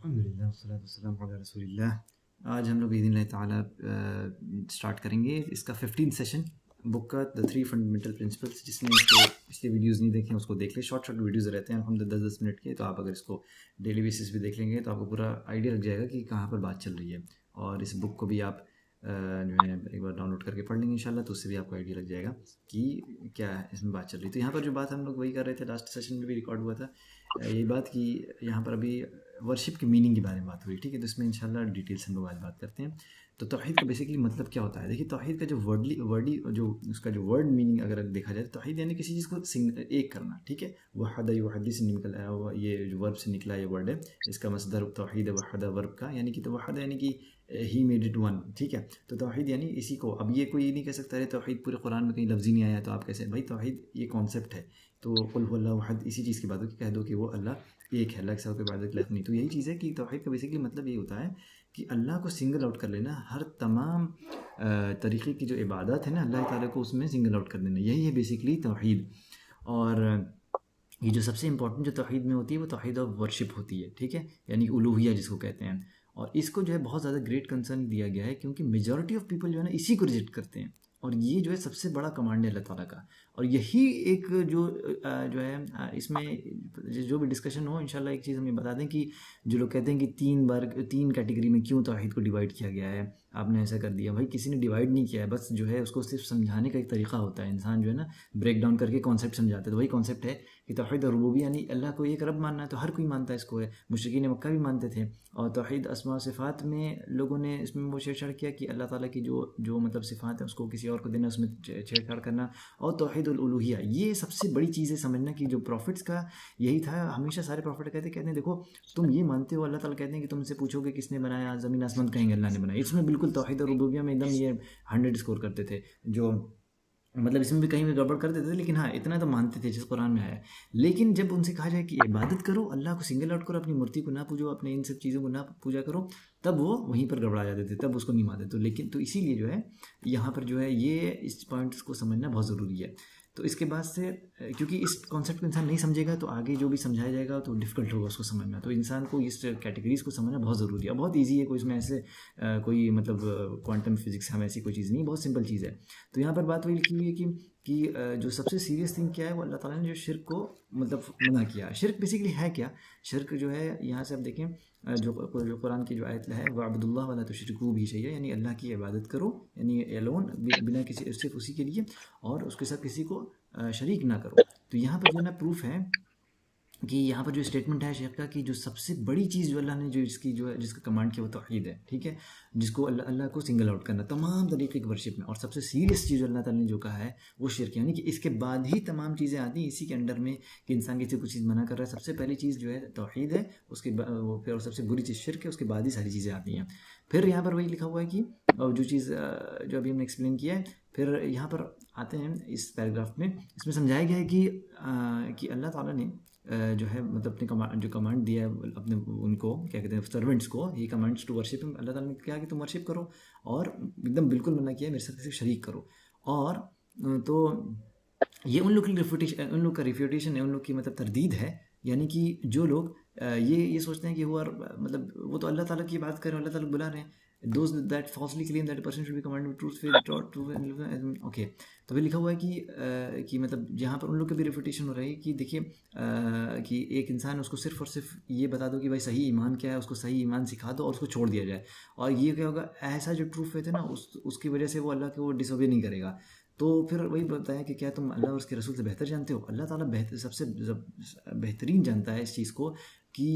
अल्हम्दुलिल्लाह वस्सलातु वस्सलामु अला रसूलिल्लाह। आज हम लोग बिइज़्निल्लाह ताला स्टार्ट करेंगे इसका 15 सेशन बुक का द 3 फंडामेंटल प्रिंसिपल्स। जिसमें इसके पिछले वीडियोस नहीं देखे उसको देख ले, शॉर्ट वीडियोस रहते हैं हम 10-10 मिनट के। तो आप अगर इसको डेली बेसिस पे देख लेंगे तो आपको पूरा आइडिया लग जाएगा कि कहाँ पर बात चल रही है। और इस बुक को भी आप जो है एक बार डाउनलोड करके पढ़ लेंगे इंशाल्लाह, तो उससे भी आपको आइडिया लग जाएगा कि क्या इसमें बात चल रही है। तो यहाँ पर जो बात हम लोग वही कर रहे थे, लास्ट सेशन में भी रिकॉर्ड हुआ था यही बात कि यहाँ पर अभी वर्शिप के मीनिंग के बारे में बात हुई, ठीक है। तो इसमें इंशाल्लाह डिटेल से हम लोग आज बात करते हैं। तो तौहीद का बेसिकली मतलब क्या होता है? देखिए, तौहीद का जो वर्डी जो उसका जो वर्ड मीनिंग अगर देखा जाए, तो तौहीद यानी किसी चीज़ को एक करना, ठीक है। वहदा युवहदी से निकल आया हुआ ये जो वर्ब से निकला ये वर्ड है, इसका मसदर तौहीद वहदा वर्ब का, यानी कि तो वहदा यानी कि ही मेड इट वन, ठीक है। तो तौहीद यानी इसी को, अब ये कोई नहीं कह सकता है तौहीद पूरे कुरान में कहीं लफ्ज़ ही नहीं आया तो आप कैसे भाई, तौहीद ये कॉन्सेप्ट है। तो कुल हुवल्लाहु अहद इसी चीज़ की बात हो कि कह दो कि वो अल्लाह एक है, अल्लाह के साथ कोई इबादत लायक नहीं। तो यही चीज़ है कि तौहीद का बेसिकली मतलब ये होता है कि अल्लाह को सिंगल आउट कर लेना, हर तमाम तरीक़े की जो इबादत है ना अल्लाह ताला को उसमें सिंगल आउट कर देना, यही है बेसिकली तौहीद। और ये जो सबसे इंपॉर्टेंट जो तौहीद में होती है वो तौहीद ऑफ वर्शिप होती है, ठीक है, यानी उलूहिया जिसको कहते हैं। और इसको जो है बहुत ज़्यादा ग्रेट कंसर्न दिया गया है क्योंकि मेजॉरिटी ऑफ पीपल जो है ना इसी को रिजेक्ट करते हैं। और ये जो है सबसे बड़ा कमांड है अल्लाह ताला का। और यही एक जो है इसमें जो भी डिस्कशन हो इंशाल्लाह एक चीज़ हमें बता दें कि जो लोग कहते हैं कि 3 कैटेगरी में क्यों तौहीद को डिवाइड किया गया है, आपने ऐसा कर दिया, भाई किसी ने डिवाइड नहीं किया है, बस जो है उसको सिर्फ समझाने का एक तरीका होता है। इंसान जो है ना ब्रेक डाउन करके कॉन्सेप्ट समझाते हैं। तो वही कॉन्सेप्ट है कि तौहीद रुबूबिय्या यानी अल्लाह को एक रब मानना है, तो हर कोई मानता है इसको है। मुशरिकीन मक्का भी मानते थे। और तौहीद अस्मा सिफ़ात में लोगों ने इसमें वो छेड़छाड़ किया कि अल्लाह ताला की जो जो मतलब सिफ़ात है उसको किसी और को देना, उसमें छेड़छाड़ करना। और तौहीद उलूहिया ये सबसे बड़ी चीज़ है समझना कि जो प्रॉफिट्स का यही था। हमेशा सारे प्रॉफिट कहते हैं देखो तुम ये मानते हो, अल्लाह ताला कहते हैं कि तुमसे पूछोगे किसने बनाया ज़मीन आसमान, कहेंगे अल्लाह ने बनाया। इसमें बिल्कुल तौहीद और रुबूबिय्या में एकदम ये 100 स्कोर करते थे। जो मतलब इसमें भी कहीं भी गड़बड़ कर देते थे, लेकिन हाँ इतना तो मानते थे जिस कुरान में आया। लेकिन जब उनसे कहा जाए कि इबादत करो, अल्लाह को सिंगल आउट करो, अपनी मूर्ति को ना पूजो, अपने इन सब चीज़ों को ना पूजा करो, तब वो वहीं पर गड़बड़ा जाते थे, तब उसको नहीं मानते। तो लेकिन तो इसीलिए जो है यहाँ पर जो है ये इस पॉइंट्स को समझना बहुत ज़रूरी है। तो इसके बाद से क्योंकि इस कॉन्सेप्ट को इंसान नहीं समझेगा तो आगे जो भी समझाया जाएगा तो डिफ़िकल्ट होगा उसको समझना। तो इंसान को इस कैटेगरीज़ को समझना बहुत ज़रूरी है। बहुत ईजी है, कोई इसमें ऐसे कोई मतलब क्वांटम फिजिक्स हम ऐसी कोई चीज़ नहीं, बहुत सिंपल चीज़ है। तो यहाँ पर बात वही लिखी हुई है कि जो सबसे सीरियस थिंग क्या है वो अल्लाह ताला ने जो शिर्क को मतलब मना किया। शिर्क बेसिकली है क्या? शिर्क जो है यहाँ से आप देखें जो कुरान की जो आयत है वअब्दुल्लाह वला तुश्रिकू बिही शैय्या, यानी अल्लाह की इबादत करो, यानी एलोन, बिना किसी सिर्फ उसी के लिए, और उसके साथ किसी को शरीक ना करो। तो यहाँ पर जो है ना प्रूफ है कि यहाँ पर जो स्टेटमेंट है शेख का कि जो सबसे बड़ी चीज़ जो अल्लाह ने जो इसकी जो है जिसका कमांड किया वो तौहीद है, ठीक है। जिसको अल्लाह को सिंगल आउट करना तमाम तरीके की वर्शिप में। और सबसे सीरियस चीज़ अल्लाह ताला ने जो कहा है वो शिर्क, यानी कि इसके बाद ही तमाम चीज़ें आती हैं इसी के अंडर में कि इंसान किसी को चीज़ मना कर रहा है। सबसे पहली चीज़ जो है तौहीद है, उसके वो फिर और सबसे बुरी चीज़ शिर्क है, उसके बाद ही सारी चीज़ें आती हैं। फिर यहाँ पर वही लिखा हुआ है कि जो चीज़ जो अभी हमने एक्सप्लेन किया है, फिर यहाँ पर आते हैं इस पैराग्राफ में, इसमें समझाया गया है कि अल्लाह ताला ने जो है मतलब अपने जो कमांड दिया है अपने उनको क्या कहते हैं सर्वेंट्स को, ये कमांड्स टू वर्शिप, अल्लाह ताला ने क्या कि तुम वर्शिप करो, और एकदम बिल्कुल मना किया है मेरे साथ किसी शरीक करो। और तो ये उन लोग की रिफ्यूटेशन, उन लोग का रिफ्यूटेशन है, उन लोग की मतलब तरदीद है। यानी कि जो लोग ये सोचते हैं कि वो मतलब वो तो अल्लाह ताला की बात कर रहे हैं, अल्लाह ताला बुला रहे हैं। Those that falsely claim that a person should be commanded with truth, okay. तो फिर लिखा हुआ है कि मतलब जहाँ पर उन लोग का भी रिफ्यूटेशन हो रहा है कि देखिए कि एक इंसान उसको सिर्फ और सिर्फ ये बता दो कि भाई सही ईमान क्या है, उसको सही ईमान सिखा दो और उसको छोड़ दिया जाए। और ये क्या होगा, ऐसा जो ट्रू फेथ है ना उसकी वजह से वो अल्लाह को डिसोबे नहीं करेगा। तो फिर वही बताया कि क्या तुम अल्लाह और उसके रसूल से बेहतर जानते हो? अल्लाह ताला सबसे बेहतरीन जानता है इस चीज़ को कि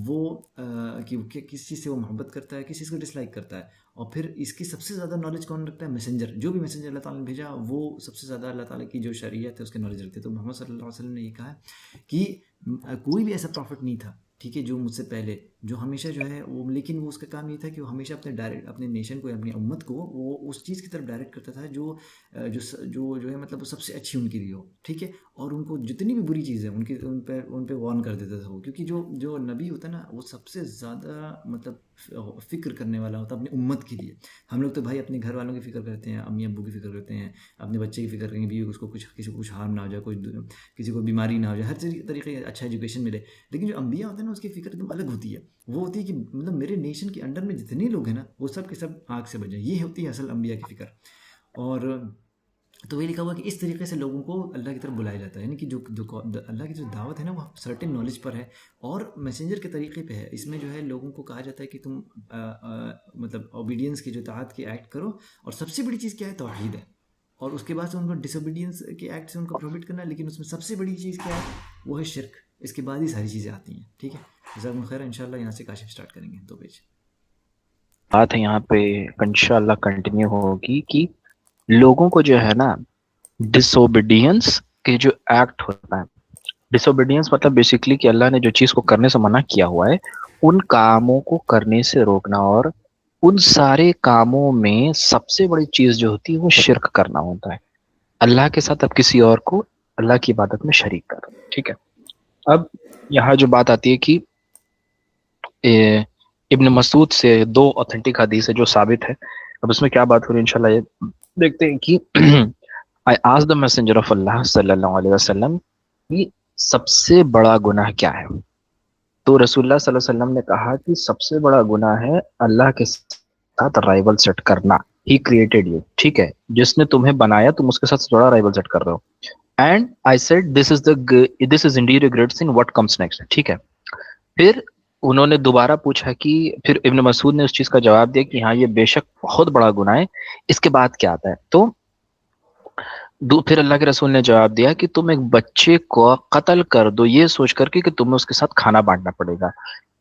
वो कि किस चीज़ से वो मोहब्बत करता है, किस चीज़ को डिसलाइक करता है। और फिर इसकी सबसे ज़्यादा नॉलेज कौन रखता है? मैसेंजर। जो भी मैसेंजर अल्लाह ताला ने भेजा वो सबसे ज़्यादा अल्लाह ताला की जो शरीयत है उसके नॉलेज रखते हैं। तो मोहम्मद सल्लल्लाहु अलैहि वसल्लम ने ये कहा कि कोई भी ऐसा प्रॉफिट नहीं था, ठीक है, जो मुझसे पहले जो हमेशा जो है वो, लेकिन वो उसका काम ये था कि वो हमेशा अपने नेशन को या अपनी उम्मत को वो उस चीज़ की तरफ डायरेक्ट करता था जो जो है मतलब वो सबसे अच्छी उनके लिए हो, ठीक है। और उनको जितनी भी बुरी चीज़ें उन पे वार्न कर देता था वो, क्योंकि जो नबी होता है ना वो सबसे ज़्यादा मतलब फ़िक्र करने वाला होता है अपनी उम्मत के लिए। हम लोग तो भाई अपने घर वालों की फ़िक्र करते हैं, अम्मी अब्बू की फ़िक्र करते हैं, अपने बच्चे की फ़िक्र करेंगे भी उसको किसी को कुछ हार्म ना हो जाए, किसी को बीमारी ना हो जाए, हर तरीके अच्छा एजुकेशन मिले। लेकिन जो अम्बिया होते हैं है ना उसकी फिक्र एकदम अलग होती है। वो होती है कि मतलब मेरे नेशन के अंडर में जितने लोग हैं ना वो सब के सब आग से बच जाए, ये होती है असल अंबिया की फिक्र। और तो वही लिखा हुआ कि इस तरीके से लोगों को अल्लाह की तरफ बुलाया जाता है, यानी कि जो अल्लाह की जो दावत है ना वो सर्टेन नॉलेज पर है और मैसेंजर के तरीके पे है। इसमें जो है लोगों को कहा जाता है कि तुम मतलब ओबीडियंस की जो इताअत की एक्ट करो, और सबसे बड़ी चीज़ क्या है, तौहीद है। और उसके बाद से उनको डिसोबीडियंस के एक्ट से उनको प्रोहिबिट करना है, लेकिन उसमें सबसे बड़ी चीज़ क्या है, वो है शिरक। इसके बाद ही सारी चीज़ें आती हैं। ठीक है, जज़ाकुमुल्लाह खैर। इंशाल्लाह यहाँ से काशिफ स्टार्ट करेंगे 2 पेज। बात है यहाँ पे इंशाल्लाह कंटिन्यू होगी कि लोगों को जो है ना डिसोबीडियंस के जो एक्ट होता है, डिसोबीडियंस मतलब बेसिकली कि अल्लाह ने जो चीज को करने से मना किया हुआ है उन कामों को करने से रोकना, और उन सारे कामों में सबसे बड़ी चीज जो होती है वो शिर्क करना होता है। अल्लाह के साथ अब किसी और को अल्लाह की इबादत में शरीक कर, ठीक है। अब यहाँ जो बात आती है कि इब्न मसूद से 2 ऑथेंटिक हदीस है जो साबित है। अब इसमें क्या बात हो रही है इंशाल्लाह ये देखते हैं कि I asked the messenger of Allah सल्लल्लाहु अलैहि वसल्लम कि सबसे बड़ा गुनाह क्या है। तो रसूलुल्लाह सल्लल्लाहु अलैहि वसल्लम ने कहा कि सबसे बड़ा गुनाह है अल्लाह के साथ राइवल सेट करना। ही क्रिएटेड यू, ठीक है, जिसने तुम्हें बनाया तुम उसके साथ थोड़ा राइवल सेट कर रहे हो। And I said this is indeed a great sin, what comes next, ठीक है। फिर उन्होंने दोबारा पूछा कि फिर इब्न मसूद ने उस चीज का जवाब दिया कि हाँ ये बेशक बहुत बड़ा गुनाह है, इसके बाद क्या आता है। तो फिर अल्लाह के रसूल ने जवाब दिया कि तुम एक बच्चे को कत्ल कर दो ये सोच करके कि तुम्हें उसके साथ खाना बांटना पड़ेगा।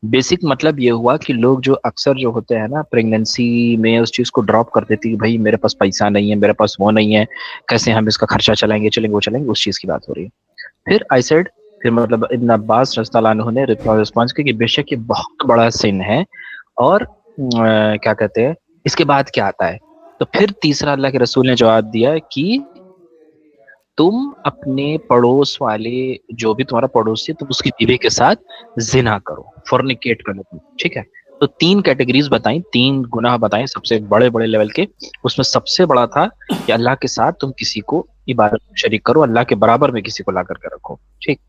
बेसिक मतलब ये हुआ कि लोग जो अक्सर जो होते हैं ना प्रेगनेंसी में उस चीज को ड्रॉप कर देती है कि भाई मेरे पास पैसा नहीं है, मेरे पास वो नहीं है, कैसे हम इसका खर्चा चलाएंगे, चलेंगे वो चलेंगे, उस चीज की बात हो रही है। फिर आई सेड, फिर मतलब इब्न अब्बास रज़ियल्लाहु अन्हु ने रिस्पॉन्स किया कि बेशक ये बहुत बड़ा सिन है, और क्या कहते हैं इसके बाद क्या आता है। तो फिर तीसरा अल्लाह के रसूल ने जवाब दिया कि तुम अपने पड़ोस वाले जो भी तुम्हारा पड़ोसी है तुम उसकी बीवी के साथ जिना करो, फोर्निकेट करो तुम, ठीक है। तो 3 कैटेगरीज बताई, 3 गुनाह बताए सबसे बड़े बड़े लेवल के। उसमें सबसे बड़ा था कि अल्लाह के साथ तुम किसी को इबादत में शरीक करो, अल्लाह के बराबर में किसी को ला करके रखो, ठीक।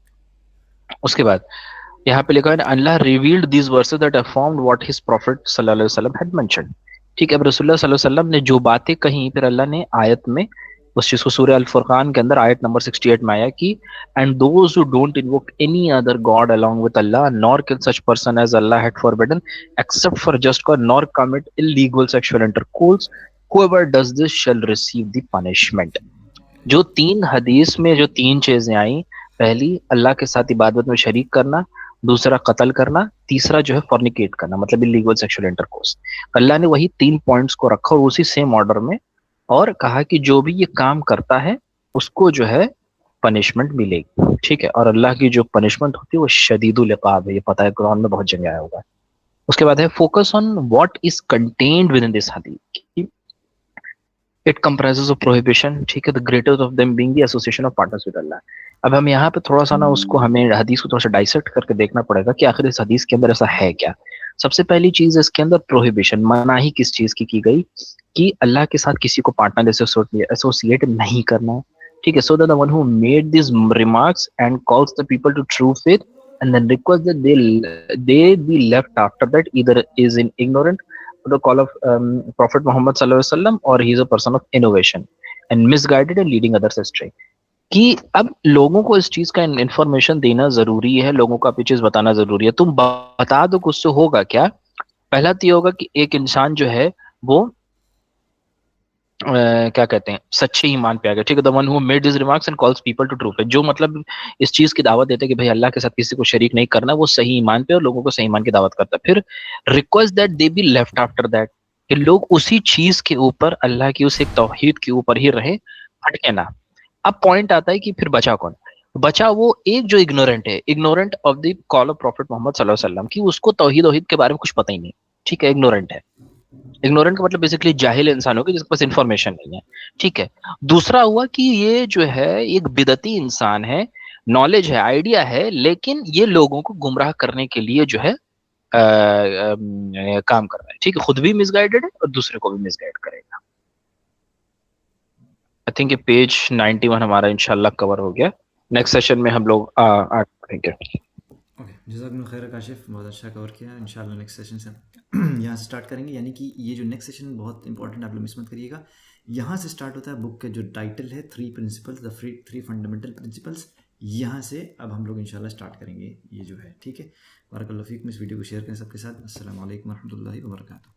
उसके बाद यहाँ पे लिखा है Allah revealed these verses that affirmed what his prophet सल्लल्लाहु अलैहि वसल्लम हैड मेंशन्ड, ठीक है। अब रसूलुल्लाह सल्लल्लाहु अलैहि वसल्लम ने जो बातें कही फिर अल्लाह ने आयत में उस चीज को सूरह अल फुरकान के अंदर आयत नंबर 68 में आया कि and those who don't invoke any other god along with Allah nor kill such person as Allah had forbidden except for just cause nor commit illegal sexual intercourse whoever does this shall receive the punishment। जो 3 हदीस में जो 3 चीजें आई, पहली अल्लाह के साथ इबादत में शरीक करना, दूसरा कत्ल करना, तीसरा जो है फॉर्निकेट करना मतलब इलीगल सेक्सुअल इंटरकोर्स। अल्लाह ने वही 3 पॉइंट्स को रखा और उसी सेम ऑर्डर में, और कहा कि जो भी ये काम करता है उसको जो है पनिशमेंट मिलेगी, ठीक है। और अल्लाह की जो पनिशमेंट होती है वो शदीदुल इकाब है, ये पता है कुरान में बहुत जगह आया होगा। उसके बाद है focus on what is contained within इन दिस हदीस। इट कंप्राइजेस ऑफ प्रोहिबिशन, ठीक है, the greatest of them being the association of partners with Allah. अब हम यहाँ पे थोड़ा सा ना उसको हमें हदीस को थोड़ा सा डाइसेक्ट करके देखना पड़ेगा कि आखिर इस हदीस के अंदर ऐसा है क्या। सबसे पहली चीज इसके अंदर प्रोहिबिशन, मनाही किस चीज की गई कि अल्लाह के साथ किसी को पार्टनर एसोसिएट नहीं करना, ठीक है। So that the one who made this remarks and calls the people to true faith and then request that they be left after that either is in ignorant the call of Prophet Muhammad sallallahu alaihi wasallam or he is a person of innovation and misguided and leading others astray। कि अब लोगों को इस चीज का information देना जरूरी है, लोगों को आप ये चीज बताना जरूरी है। तुम बता दो कुछ से होगा क्या। पहला तो ये होगा कि एक इंसान जो है वो क्या कहते हैं सच्चे ईमान पे आ गया, ठीक है। The one who made this remarks and calls people to true faith, जो मतलब इस चीज की दावत देते हैं कि भाई अल्लाह के साथ किसी को शरीक नहीं करना, वो सही ईमान पे और लोगों को सही ईमान की दावत करता है। फिर request that they be left after that, कि लोग उसी चीज के ऊपर अल्लाह की उस एक तौहीद के ऊपर ही रहे, हटके ना। अब पॉइंट आता है कि फिर बचा कौन। बचा वो एक जो इग्नोरेंट है, ignorant of the call of prophet Mohammad सल्लल्लाहु अलैहि वसल्लम, कि उसको तौहीद वहीद के बारे में कुछ पता ही नहीं, ठीक है, इग्नोरेंट है। इग्नोरेंट का मतलब बेसिकली जाहिल इंसान होगा जिसके पास इंफॉर्मेशन नहीं है, ठीक है। दूसरा हुआ कि ये जो है एक बिदती इंसान है, नॉलेज है, आइडिया है, लेकिन ये लोगों को गुमराह करने के लिए जो है काम कर रहा है, ठीक है। खुद भी मिसगाइडेड है और दूसरे को भी मिसगाइड करेगा। आई थिंक ये पेज 91 हमारा इंशाल्लाह कवर हो गया। नेक्स्ट सेशन में हम लोग आगे बढ़ेंगे। ओके। जज़ाकल्लाह खैर काशिफ, बहुत अच्छा कवर किया। इंशाल्लाह नेक्स्ट सेशन से यहाँ से स्टार्ट करेंगे, यानी कि ये जो नेक्स्ट सेशन बहुत इंपॉर्टेंट, आप लोग मिस मत करिएगा। यहाँ से स्टार्ट होता है बुक के जो टाइटल है, three principles, the three fundamental principles. यहाँ से अब हम लोग इंशाल्लाह स्टार्ट करेंगे ये जो है, ठीक है। बारकल्लाहु फीकुम। इस वीडियो को शेयर करें सबके साथ। अस्सलामु अलैकुम वरहमतुल्लाहि वबरकातुहू।